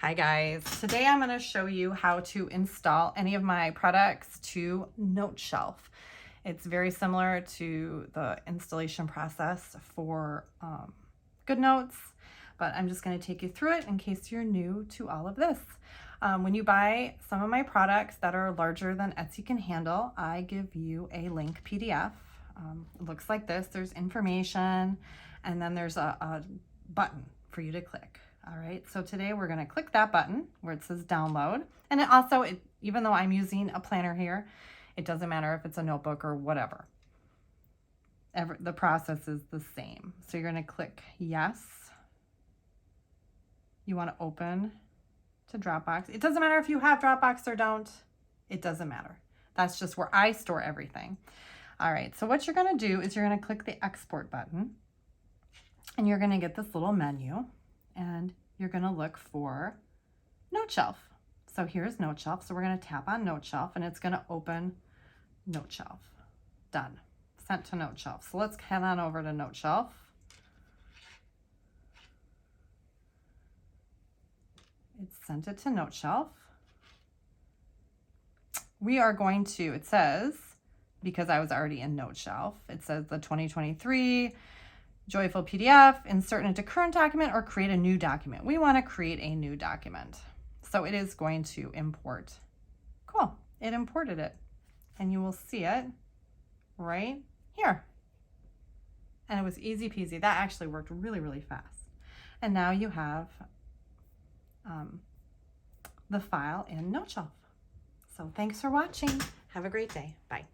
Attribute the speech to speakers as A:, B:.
A: Hi guys, today I'm going to show you how to install any of my products to Noteshelf. It's very similar to the installation process for GoodNotes, but I'm just going to take you through it in case you're new to all of this. When you buy some of my products that are larger than Etsy can handle, I give you a link PDF. It looks like this. There's information, and then there's a button for you to click. All right, so today we're going to click that button where it says download. And it also, even though I'm using a planner here, it doesn't matter if it's a notebook or whatever. The process is the same. So you're going to click yes. You want to open to Dropbox. It doesn't matter if you have Dropbox or don't. It doesn't matter. That's just where I store everything. All right, so what you're going to do is you're going to click the export button. And you're going to get this little menu. And you're going to look for Noteshelf. So here's Noteshelf. So we're going to tap on Noteshelf and it's going to open Noteshelf. Done. Sent to Noteshelf. So let's head on over to Noteshelf. It's sent it to Noteshelf. We are going to, it says, because I was already in Noteshelf, it says the 2023 Joyful PDF, insert into current document or create a new document. We want to create a new document. So it is going to import. Cool. It imported it. And you will see it right here. And it was easy peasy. That actually worked really, really fast. And now you have the file in Noteshelf. So thanks for watching. Have a great day. Bye.